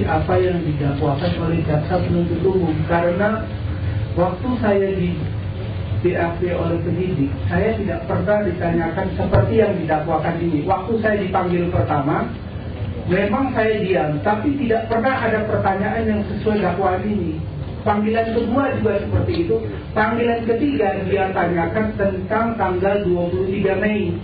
seperti apa yang didakwakan oleh jaksa penuntut umum. Karena waktu saya di BAP oleh penyidik, saya tidak pernah ditanyakan seperti yang didakwakan ini. Waktu saya dipanggil pertama, memang saya diam, tapi tidak pernah ada pertanyaan yang sesuai dakwaan ini. Panggilan kedua juga seperti itu. Panggilan ketiga dia tanyakan tentang tanggal 23 Mei.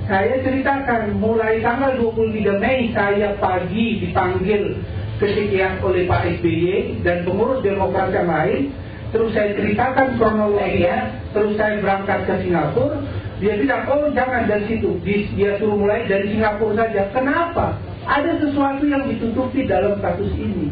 Saya ceritakan mulai tanggal 23 Mei saya pagi dipanggil kesekian oleh Pak SBY dan pengurus Demokrat yang lain. Terus saya ceritakan kronologinya, terus saya berangkat ke Singapura. Dia bilang, oh jangan dari situ, dia suruh mulai dari Singapura saja. Kenapa? Ada sesuatu yang ditutupi dalam kasus ini.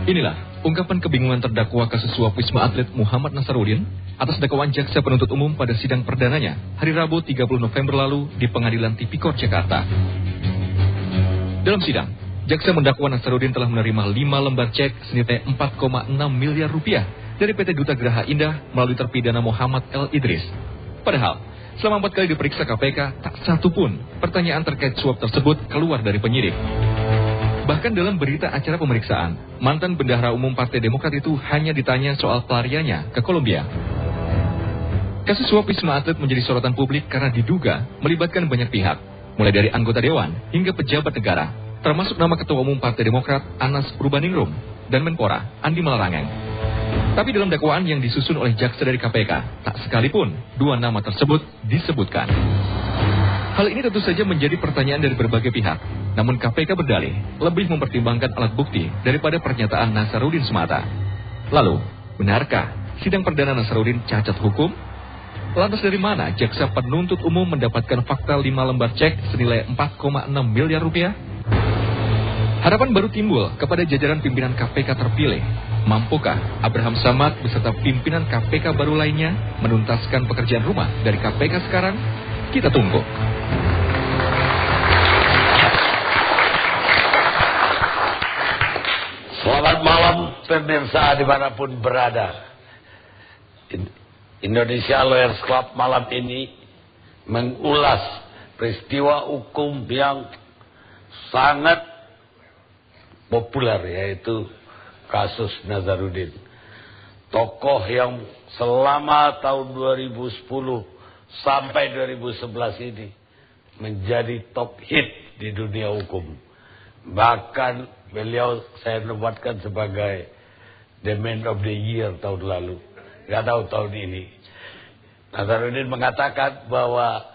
Inilah ungkapan kebingungan terdakwa kasus suap Wisma Atlet Muhammad Nasaruddin atas dakwaan jaksa penuntut umum pada sidang perdananya hari Rabu 30 November lalu di Pengadilan Tipikor Jakarta. Dalam sidang, jaksa mendakwa Nasaruddin telah menerima 5 lembar cek senilai 4,6 miliar rupiah dari PT Duta Geraha Indah melalui terpidana Muhammad L. Idris. Padahal, selama 4 kali diperiksa KPK, tak satu pun pertanyaan terkait suap tersebut keluar dari penyidik. Bahkan dalam berita acara pemeriksaan, mantan bendahara umum Partai Demokrat itu hanya ditanya soal pelariannya ke Kolombia. Kasus suap Wisma Atlet menjadi sorotan publik karena diduga melibatkan banyak pihak, mulai dari anggota dewan hingga pejabat negara, termasuk nama Ketua Umum Partai Demokrat Anas Urbaningrum dan Menpora Andi Malarangeng. Tapi dalam dakwaan yang disusun oleh jaksa dari KPK, tak sekalipun 2 nama tersebut disebutkan. Hal ini tentu saja menjadi pertanyaan dari berbagai pihak. Namun KPK berdalih lebih mempertimbangkan alat bukti daripada pernyataan Nasaruddin semata. Lalu, benarkah sidang perdana Nasaruddin cacat hukum? Lantas dari mana jaksa penuntut umum mendapatkan fakta 5 lembar cek senilai 4,6 miliar rupiah? Harapan baru timbul kepada jajaran pimpinan KPK terpilih. Mampukah Abraham Samad beserta pimpinan KPK baru lainnya menuntaskan pekerjaan rumah dari KPK sekarang? Kita tunggu. Selamat malam pemirsa dimanapun berada. Indonesia Lawyers Club malam ini mengulas peristiwa hukum yang sangat populer, yaitu kasus Nasaruddin. Tokoh yang selama tahun 2010 sampai 2011 ini menjadi top hit di dunia hukum. Bahkan beliau saya nobatkan sebagai the man of the year tahun lalu. Gak tahu tahun ini. Nasaruddin mengatakan bahwa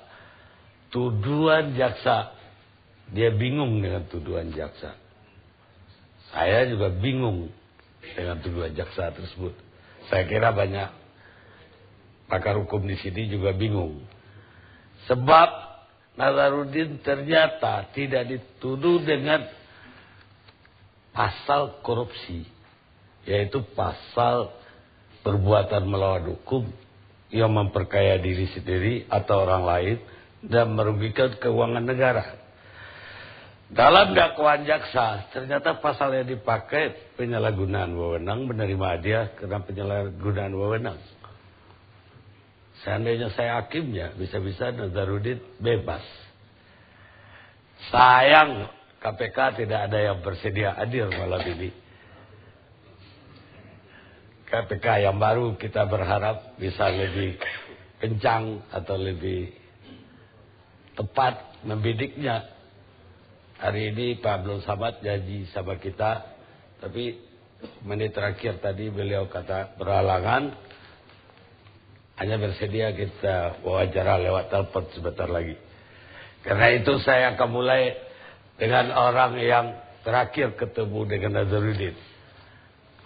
tuduhan jaksa, dia bingung dengan tuduhan jaksa. Saya juga bingung dengan tuduhan jaksa tersebut. Saya kira banyak pakar hukum di sini juga bingung. Sebab Nasaruddin ternyata tidak dituduh dengan pasal korupsi, yaitu pasal perbuatan melawan hukum yang memperkaya diri sendiri atau orang lain dan merugikan keuangan negara. Dalam dakwaan jaksa, ternyata pasal yang dipakai penyalahgunaan wewenang, menerima hadiah karena penyalahgunaan wewenang. Seandainya saya hakimnya, bisa-bisa Nasaruddin bebas. Sayang KPK tidak ada yang bersedia hadir malam ini. KPK yang baru kita berharap bisa lebih kencang atau lebih tepat membidiknya. Hari ini Pak Abdul Samad janji sama kita, tapi menit terakhir tadi beliau kata berhalangan, hanya bersedia kita wawancara lewat telepon sebentar lagi. Karena itu saya akan mulai dengan orang yang terakhir ketemu dengan Nasaruddin.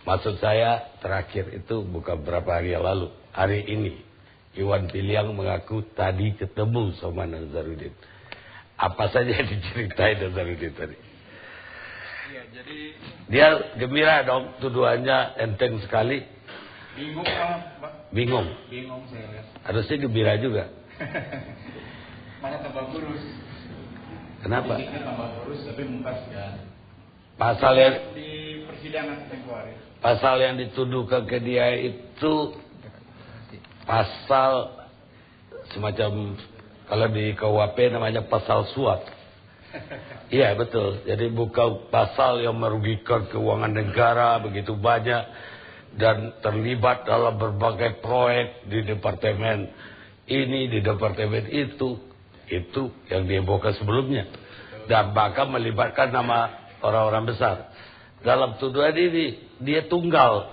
Maksud saya terakhir itu bukan beberapa hari yang lalu. Hari ini Iwan Piliang mengaku tadi ketemu sama Nasaruddin. Apa saja yang diceritain Nasaruddin tadi? Iya, jadi dia gembira dong, tuduhannya enteng sekali. bingung Pak. Bingung. Bingung saya lihat. Harusnya gembira juga. Mana tambah kurus. Kenapa? Fisiknya tambah kurus tapi muka segar. Pasal yang Di persidangan temporer. pasal yang dituduhkan ke dia itu pasal semacam, kalau di KUHP namanya pasal suap. Iya betul. Jadi buka pasal yang merugikan keuangan negara begitu banyak dan terlibat dalam berbagai proyek di departemen ini, di departemen itu yang dihebohkan sebelumnya dan bahkan melibatkan nama orang-orang besar. Dalam tuduhan ini dia tunggal,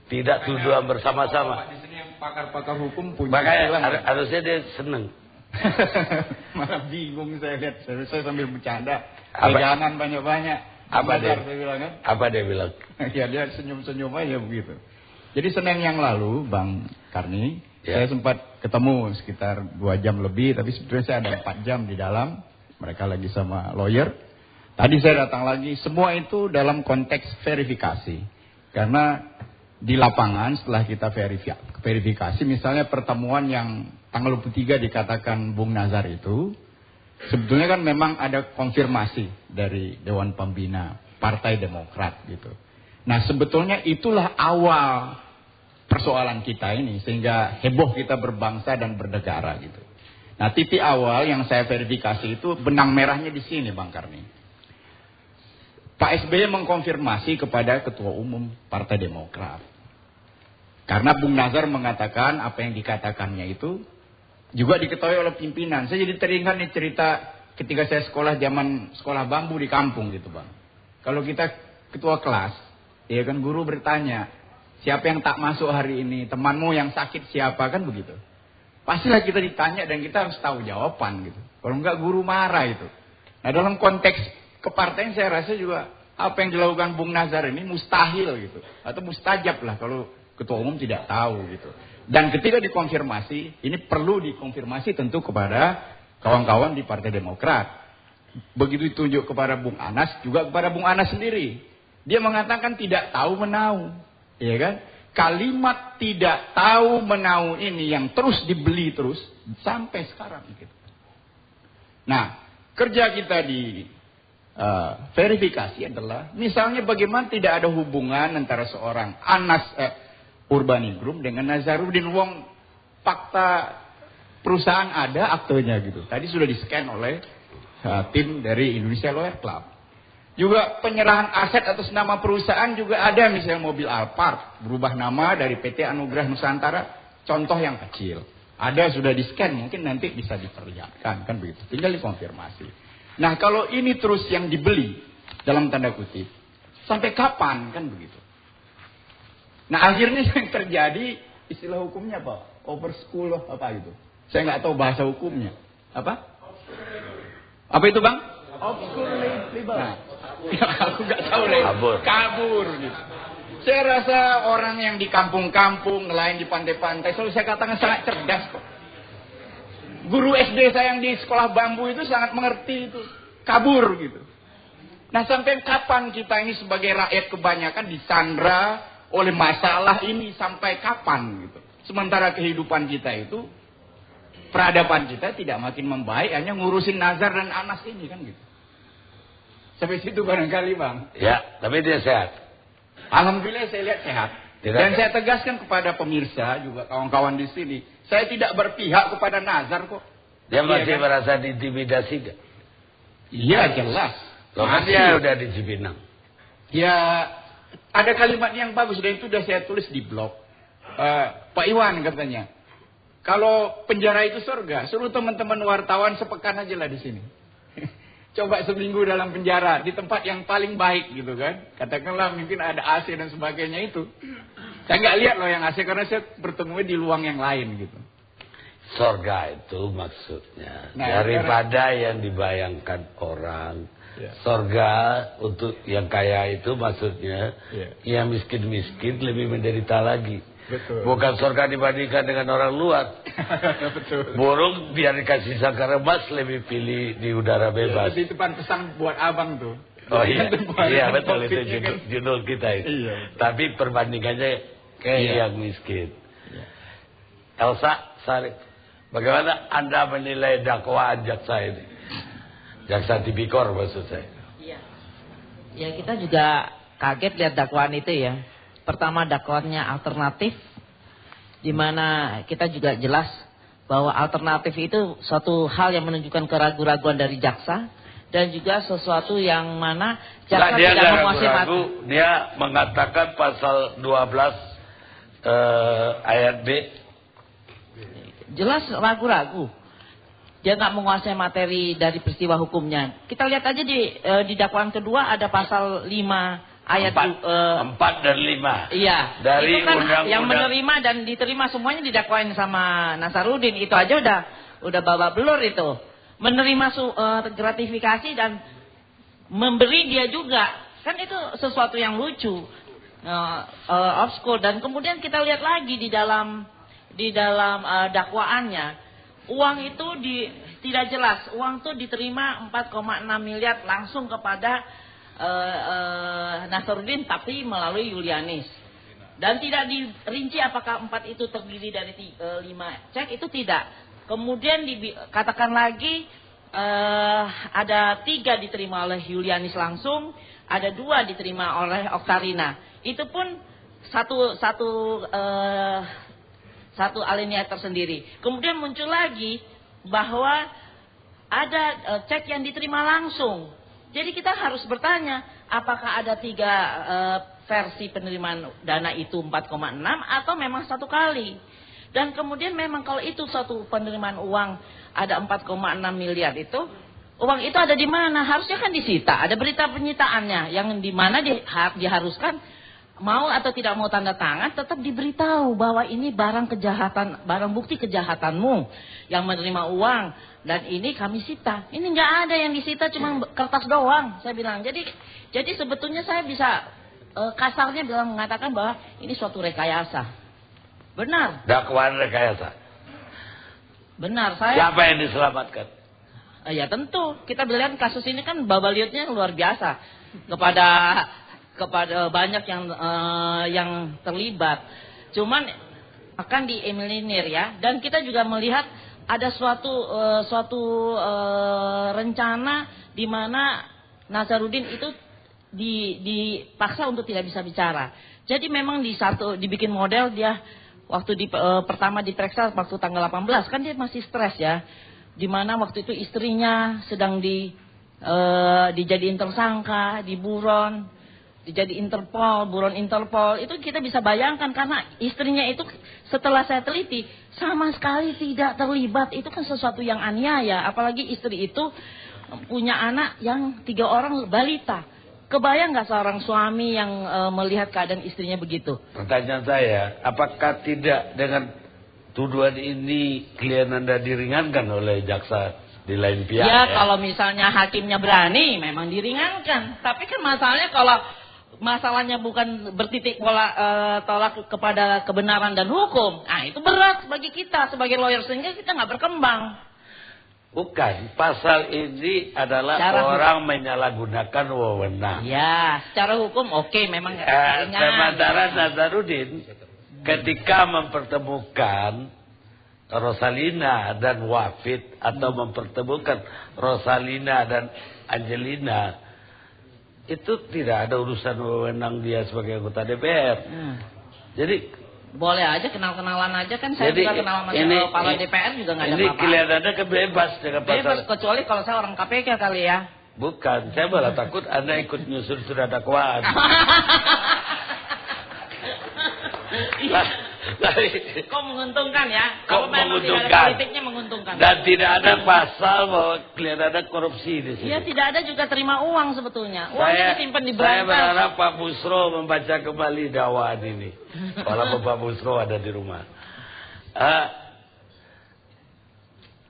tidak tuduhan bersama-sama. Di sini yang pakar-pakar hukum punya. Makanya harusnya dia seneng. Malah bingung saya lihat, saya sambil bercanda. Apa? Jangan banyak-banyak. Apa dia? Saya bilang kan? Apa dia bilang? Ya dia senyum-senyum aja begitu. Jadi Senin yang lalu Bang Karni, Ya. saya sempat ketemu sekitar 2 jam lebih, tapi sebetulnya saya ada 4 jam di dalam. Mereka lagi sama lawyer. Tadi saya datang lagi, semua itu dalam konteks verifikasi. Karena di lapangan setelah kita verifikasi, misalnya pertemuan yang tanggal 23 dikatakan Bung Nazar itu, sebetulnya kan memang ada konfirmasi dari Dewan Pembina Partai Demokrat gitu. Nah sebetulnya itulah awal persoalan kita ini, sehingga heboh kita berbangsa dan bernegara gitu. Nah titik awal yang saya verifikasi itu benang merahnya di sini Bang Karni. Pak SBY mengkonfirmasi kepada Ketua Umum Partai Demokrat. Karena Bung Nazar mengatakan apa yang dikatakannya itu juga diketahui oleh pimpinan. Saya jadi teringat nih cerita ketika saya zaman sekolah bambu di kampung gitu Bang. Kalau kita ketua kelas, ya kan guru bertanya, siapa yang tak masuk hari ini? Temanmu yang sakit siapa? Kan begitu. Pastilah kita ditanya dan kita harus tahu jawaban gitu. Kalau enggak guru marah itu. Nah dalam konteks kepartaian saya rasa juga apa yang dilakukan Bung Nazar ini mustahil gitu. Atau mustajab lah kalau ketua umum tidak tahu gitu. Dan ketika dikonfirmasi, ini perlu dikonfirmasi tentu kepada kawan-kawan di Partai Demokrat. Begitu ditunjuk kepada Bung Anas, juga kepada Bung Anas sendiri. Dia mengatakan tidak tahu menau. Ya kan? Kalimat tidak tahu menau ini yang terus dibeli terus sampai sekarang gitu. Nah, kerja kita di verifikasi adalah misalnya bagaimana tidak ada hubungan antara seorang Anas Urbaningrum dengan Nazarudin. Wong fakta perusahaan ada, aktenya gitu. Tadi sudah di-scan oleh tim dari Indonesia Lawyer Club. Juga penyerahan aset atas nama perusahaan juga ada, misalnya mobil Alphard berubah nama dari PT Anugerah Nusantara, contoh yang kecil. Ada sudah di-scan, mungkin nanti bisa diperlihatkan kan begitu. Tinggal dikonfirmasi. Nah kalau ini terus yang dibeli dalam tanda kutip, sampai kapan kan begitu? Nah akhirnya yang terjadi istilah hukumnya apa? Overschool apa gitu? Saya nggak tahu bahasa hukumnya. Apa? Apa itu Bang? Overschool label. Nah, aku nggak tahu label. Kabur gitu. Saya rasa orang yang di kampung-kampung, nelayan di pantai-pantai, selalu saya katakan sangat cerdas kok. Guru SD saya yang di sekolah bambu itu sangat mengerti itu. Kabur gitu. Nah sampai kapan kita ini sebagai rakyat kebanyakan disandra oleh masalah ini, sampai kapan gitu. Sementara kehidupan kita itu, peradaban kita tidak makin membaik, hanya ngurusin Nazar dan Anas ini kan gitu. Sampai situ barangkali Bang. Ya, tapi dia sehat. Alhamdulillah saya lihat sehat. Dan saya tegaskan kepada pemirsa juga kawan-kawan di sini, saya tidak berpihak kepada Nazar kok. Dia masih merasa diintimidasi gak? Iya jelas. Loh kan dia udah di Cipinang. Ya ada kalimat yang bagus dan itu sudah saya tulis di blog. Pak Iwan katanya, kalau penjara itu surga, suruh teman-teman wartawan sepekan aja lah di sini. Coba seminggu dalam penjara di tempat yang paling baik gitu kan. Katakanlah mungkin ada AC dan sebagainya itu. Saya nggak lihat loh yang AC karena saya bertemu di luang yang lain gitu. Surga itu maksudnya daripada yang dibayangkan orang. Surga untuk yang kaya itu maksudnya yang miskin-miskin lebih menderita lagi. Betul. Bukan surga dibandingkan dengan orang luar. Betul. Burung biar dikasih sangkar emas lebih pilih di udara bebas. Di depan pesan buat abang tuh. Oh iya, iya betul itu judul kita itu. Iya. Tapi perbandingannya kayak yang miskin. Elsa Sari, bagaimana Anda menilai dakwaan jaksa ini? Jaksa Tipikor maksud saya. Iya. Ya kita juga kaget lihat dakwaan itu ya. Pertama dakwaannya alternatif, di mana kita juga jelas bahwa alternatif itu suatu hal yang menunjukkan keraguan-keraguan dari jaksa. dan juga sesuatu yang mana Nah, jaksa dia tidak nggak menguasai ragu-ragu, dia mengatakan pasal 12 ayat B. Jelas ragu-ragu. Dia nggak menguasai materi dari peristiwa hukumnya. Kita lihat aja di dakwaan kedua ada pasal 5 ayat 4 dan 5. Iya. Dari itu kan undang-undang yang menerima dan diterima semuanya didakwain sama Nasarudin. Itu aja udah babak belur itu. Menerima gratifikasi dan memberi dia juga. Kan itu sesuatu yang lucu. Obskur. Dan kemudian kita lihat lagi di dalam dakwaannya. Uang itu tidak jelas. Uang itu diterima 4,6 miliar langsung kepada Nasarudin tapi melalui Yulianis. Dan tidak dirinci apakah 4 itu terdiri dari 5 cek, itu tidak. Kemudian katakan lagi ada 3 diterima oleh Yulianis langsung, ada 2 diterima oleh Oktarina. Itu pun satu alinea tersendiri. Kemudian muncul lagi bahwa ada cek yang diterima langsung. Jadi kita harus bertanya, apakah ada 3 versi penerimaan dana itu 4,6 atau memang satu kali. Dan kemudian memang kalau itu satu penerimaan uang ada 4,6 miliar itu, uang itu ada di mana? Harusnya kan disita. Ada berita penyitaannya yang di mana diharuskan mau atau tidak mau tanda tangan tetap diberitahu bahwa ini barang kejahatan, barang bukti kejahatanmu yang menerima uang dan ini kami sita. Ini nggak ada yang disita, cuma kertas doang. Saya bilang. Jadi sebetulnya saya bisa kasarnya mengatakan bahwa ini suatu rekayasa. Benar. Dakwaan rekayasa. Benar. Saya. Siapa yang diselamatkan? Ya tentu. Kita bilang kasus ini kan babaliutnya luar biasa kepada banyak yang terlibat. Cuman akan dieliminir ya. Dan kita juga melihat ada suatu rencana di mana Nasarudin itu dipaksa untuk tidak bisa bicara. Jadi memang dibikin model dia waktu pertama diperiksa waktu tanggal 18 kan dia masih stres ya. Di mana waktu itu istrinya sedang dijadiin tersangka, diburon, dijadi buron Interpol. Itu kita bisa bayangkan karena istrinya itu setelah saya teliti sama sekali tidak terlibat. Itu kan sesuatu yang aniaya. Apalagi istri itu punya anak yang 3 orang balita. Kebayang nggak seorang suami yang melihat keadaan istrinya begitu? Pertanyaan saya, apakah tidak dengan tuduhan ini klien Anda diringankan oleh jaksa di lain pihak? Ya, kalau misalnya hakimnya berani, memang diringankan. Tapi kan masalahnya bukan bertitik tolak kepada kebenaran dan hukum. Nah, itu berat bagi kita sebagai lawyer sehingga kita nggak berkembang. Bukan, pasal ini adalah orang menyalahgunakan wewenang. Ya, secara hukum oke, memang sementara Nasarudin ketika mempertemukan Rosalina dan Wafid atau mempertemukan Rosalina dan Angelina, itu tidak ada urusan wewenang dia sebagai anggota DPR. Jadi boleh aja kenal-kenalan aja kan, saya juga kenal sama kepala DPR juga nggak ada apa-apa. Ini kelihatannya kebebas dengan pasal. Bebas kecuali kalau saya orang KPK kali ya. Bukan, saya malah takut Anda ikut nyusun surat dakwaan. Kok menguntungkan ya? Kok menguntungkan? Politiknya menguntungkan. Dan tidak ada pasal bahwa kelihatan ada korupsi di sini. Iya, tidak ada juga terima uang sebetulnya. Uang itu simpan di Saya brankas. berharap Pak Busro membaca kembali dakwaan ini. Kalau Pak Busro ada di rumah.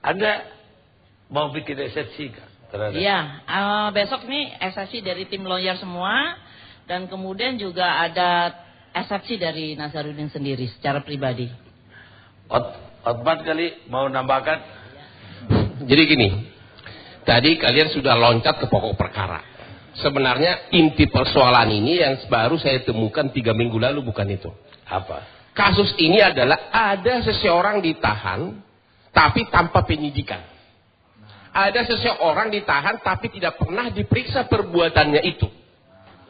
Anda mau bikin eksepsi kan? Iya, besok nih eksepsi dari tim lawyer semua. Dan kemudian juga ada eksepsi dari Nasarudin sendiri secara pribadi. Otman kali mau nambahkan? Jadi gini, tadi kalian sudah loncat ke pokok perkara. Sebenarnya inti persoalan ini yang baru saya temukan 3 minggu lalu bukan itu. Apa? Kasus ini adalah ada seseorang ditahan tapi tanpa penyidikan. Ada seseorang ditahan tapi tidak pernah diperiksa perbuatannya itu.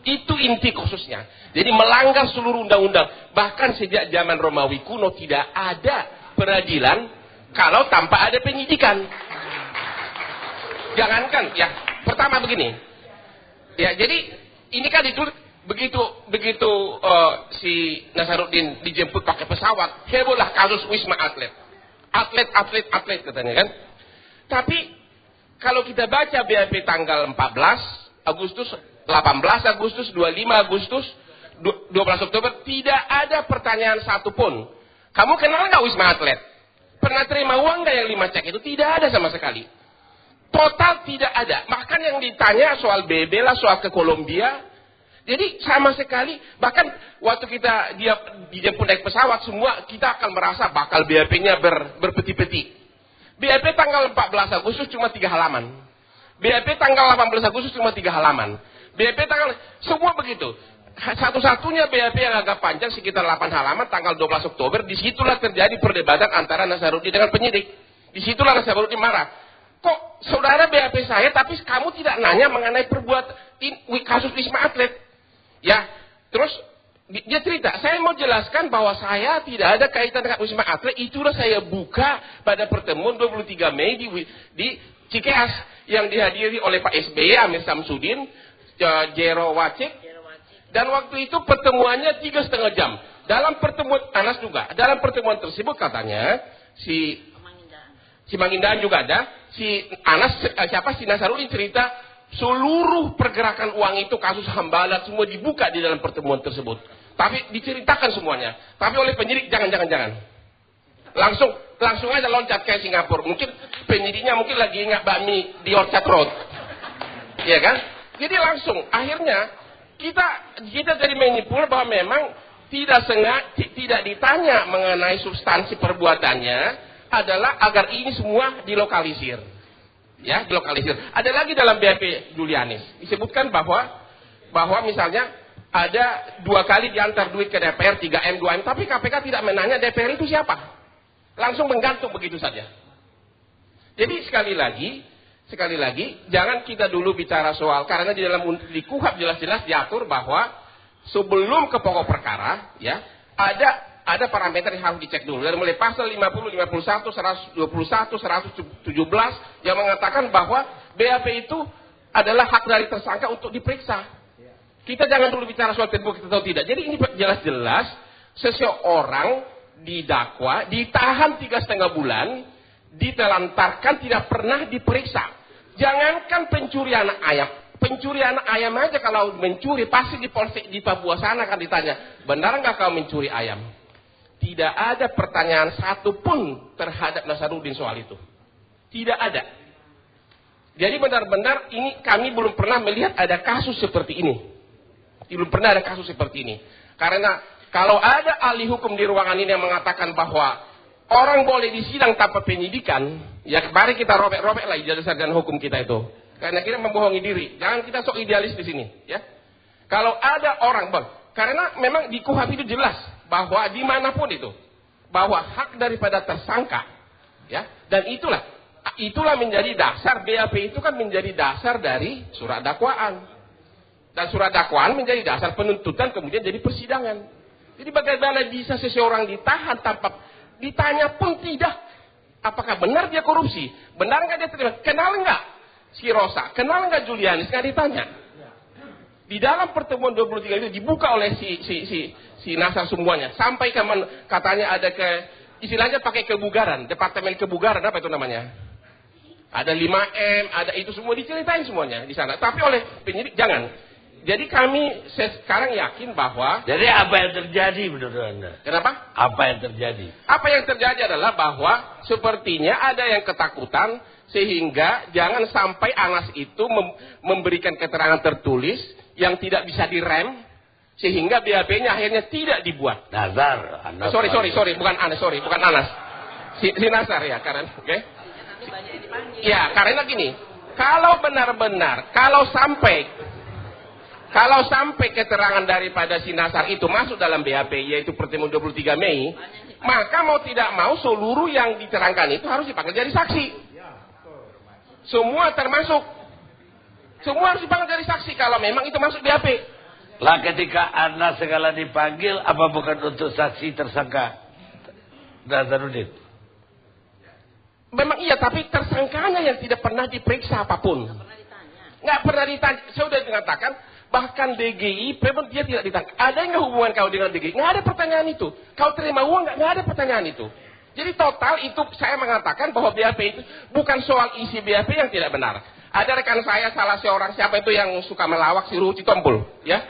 Itu inti kasusnya. Jadi melanggar seluruh undang-undang. Bahkan sejak zaman Romawi kuno tidak ada peradilan kalau tanpa ada penyidikan. Jangankan ya, Pertama begini. Ya, jadi ini kan ditulis begitu si Nasaruddin dijemput pakai pesawat, hebohlah kasus Wisma Atlet. Atlet katanya kan. Tapi kalau kita baca BAP tanggal 14 Agustus, 18 Agustus, 25 Agustus, 12 Oktober, tidak ada pertanyaan satupun. Kamu kenal nggak Wisma Atlet? Pernah terima uang nggak yang 5 cek itu? Tidak ada sama sekali. Total tidak ada. Bahkan yang ditanya soal BB lah, soal ke Kolombia. Jadi sama sekali, bahkan waktu dia dijemput naik pesawat, semua kita akan merasa bakal BAP-nya berpeti-peti. BAP tanggal 14 Agustus cuma 3 halaman. BAP tanggal 18 Agustus cuma 3 halaman. BAP tanggal, semua begitu. Satu-satunya BAP yang agak panjang sekitar 8 halaman tanggal 12 Oktober, disitulah terjadi perdebatan antara Nasaruddin dengan penyidik. Disitulah Nasaruddin marah. Kok saudara BAP saya, tapi kamu tidak nanya mengenai perbuatan kasus Wisma Atlet? Ya, terus dia cerita, saya mau jelaskan bahwa saya tidak ada kaitan dengan Wisma Atlet, itulah saya buka pada pertemuan 23 Mei di Cikeas yang dihadiri oleh Pak SBY, Amir Samsudin, Jero Wacik, dan waktu itu pertemuannya 3,5 jam. Dalam pertemuan Anas juga, dalam pertemuan tersebut katanya si Mangindaan juga ada, si Anas si Nasaruddin cerita seluruh pergerakan uang itu, kasus Hambalat semua dibuka di dalam pertemuan tersebut. Tapi diceritakan semuanya. Tapi oleh penyidik jangan. Langsung aja loncat ke Singapura. Mungkin penyidiknya lagi ingat bakmi di Orchard Road. Iya kan? Jadi langsung akhirnya kita jadi menyimpulkan bahwa memang tidak ditanya mengenai substansi perbuatannya, adalah agar ini semua dilokalisir. Ya, dilokalisir. Ada lagi dalam BAP Julianis disebutkan bahwa misalnya ada 2 kali diantar duit ke DPR 3M 2M, tapi KPK tidak menanya DPR itu siapa, langsung menggantung begitu saja. Jadi sekali lagi jangan kita dulu bicara soal, karena di dalam di KUHP jelas-jelas diatur bahwa sebelum ke pokok perkara ya ada parameter yang harus dicek dulu. Dari mulai pasal 50, 51, 121, 117 yang mengatakan bahwa BAP itu adalah hak dari tersangka untuk diperiksa. Kita jangan dulu bicara soal terbukti atau tidak. Jadi ini jelas-jelas seseorang didakwa, ditahan 3,5 bulan, ditelantarkan, tidak pernah diperiksa. Jangankan pencurian ayam. Pencurian ayam aja kalau mencuri pasti di Polsek di Papua sana kan ditanya, benar nggak kau mencuri ayam? Tidak ada pertanyaan satupun terhadap Nasaruddin soal itu. Tidak ada. Jadi benar-benar ini kami belum pernah melihat ada kasus seperti ini. Belum pernah ada kasus seperti ini. Karena kalau ada ahli hukum di ruangan ini yang mengatakan bahwa orang boleh disidang tanpa penyidikan, ya mari kita robek-robek lah ijazah sarjana hukum kita itu. Karena kita membohongi diri. Jangan kita sok idealis di sini, ya. Kalau ada orang, karena memang di KUHP itu jelas bahwa dimanapun itu, bahwa hak daripada tersangka, ya, dan itulah menjadi dasar BAP itu kan menjadi dasar dari surat dakwaan, dan surat dakwaan menjadi dasar penuntutan kemudian jadi persidangan. Jadi bagaimana bisa seseorang ditahan tanpa ditanya pun tidak, apakah benar dia korupsi, benar nggak dia terlibat, kenal nggak si Rosa, kenal nggak Julianis, nggak ditanya. Di dalam pertemuan 23 itu dibuka oleh si Nasar semuanya. Sampai katanya ada istilahnya pakai kebugaran, departemen kebugaran, apa itu namanya? Ada 5M, ada itu semua diceritain semuanya di sana. Tapi oleh penyidik jangan. Jadi kami sekarang yakin bahwa. Jadi apa yang terjadi menurut Anda? Kenapa? Apa yang terjadi? Apa yang terjadi adalah bahwa sepertinya ada yang ketakutan sehingga jangan sampai Anas itu memberikan keterangan tertulis yang tidak bisa direm sehingga BAP-nya akhirnya tidak dibuat. Nazar. Sorry, bukan Anas, bukan Anas. Si Nazar ya, karena oke. Ya, karena gini, kalau benar-benar kalau sampai keterangan daripada si Nazar itu masuk dalam BAP yaitu pertemuan 23 Mei, maka mau tidak mau seluruh yang diterangkan itu harus dipanggil jadi saksi. Semua harus dipanggil jadi saksi kalau memang itu masuk BAP. Lah ketika Anas segala dipanggil, apa bukan untuk saksi tersangka Nasaruddin? Memang iya, tapi tersangkanya yang tidak pernah diperiksa apapun. Nggak pernah ditanya. Saya sudah mengatakan, bahkan DGI, memang dia tidak ditanya. Ada nggak hubungan kau dengan DGI? Nggak ada pertanyaan itu. Kau terima uang nggak ada pertanyaan itu. Jadi total itu saya mengatakan bahwa BAP itu bukan soal isi BAP yang tidak benar. Ada rekan saya salah seorang siapa itu yang suka melawak si Ruhu Citompul, ya.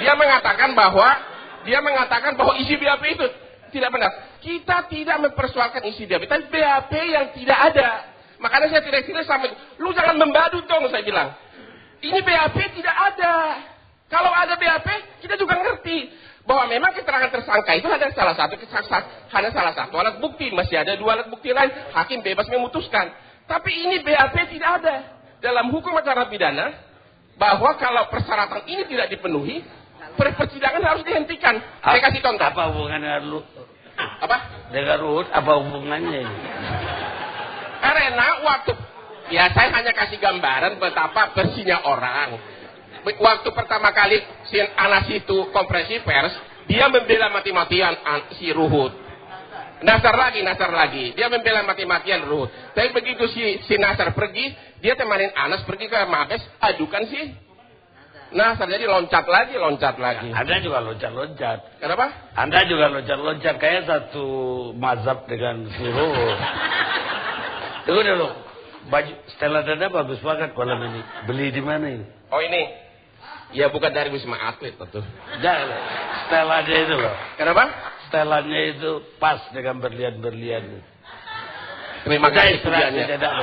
Dia mengatakan bahwa isi BAP itu tidak benar. Kita tidak mempersoalkan isi BAP, tapi BAP yang tidak ada. Makanya saya tidak sama. Lu jangan membadut dong, saya bilang. Ini BAP tidak ada. Kalau ada BAP, kita juga ngerti bahwa memang keterangan tersangka itu ada salah satu alat bukti, masih ada 2 alat bukti lain. Hakim bebas memutuskan. Tapi ini BAP tidak ada. Dalam hukum acara pidana, bahwa kalau persyaratan ini tidak dipenuhi, persidangan harus dihentikan. Saya kasih contoh. Apa hubungannya lu? Apa? Dengan Ruhut, apa hubungannya ini? Karena waktu, ya saya hanya kasih gambaran betapa bersihnya orang. Waktu pertama kali si Anas itu konferensi pers, dia membela mati-matian si Ruhut. Nasar lagi, dia membela mati-matian Ruhut. Tapi begitu si Nasar pergi, dia temanin Anas pergi ke Mabes, adukan sih. Nasar jadi loncat lagi. Anda juga loncat. Kenapa? Anda juga loncat. Kayak satu mazhab dengan si Ruhut. Tunggu dulu. Baju Stella Dada bagus banget malam ini. Beli di mana ini? Oh ini. Ya bukan dari Wisma Atlet tentu. Jangan. Stellanya itu loh. Kenapa? Stellanya itu pas dengan berlian-berlian. Terima kasih. Tidak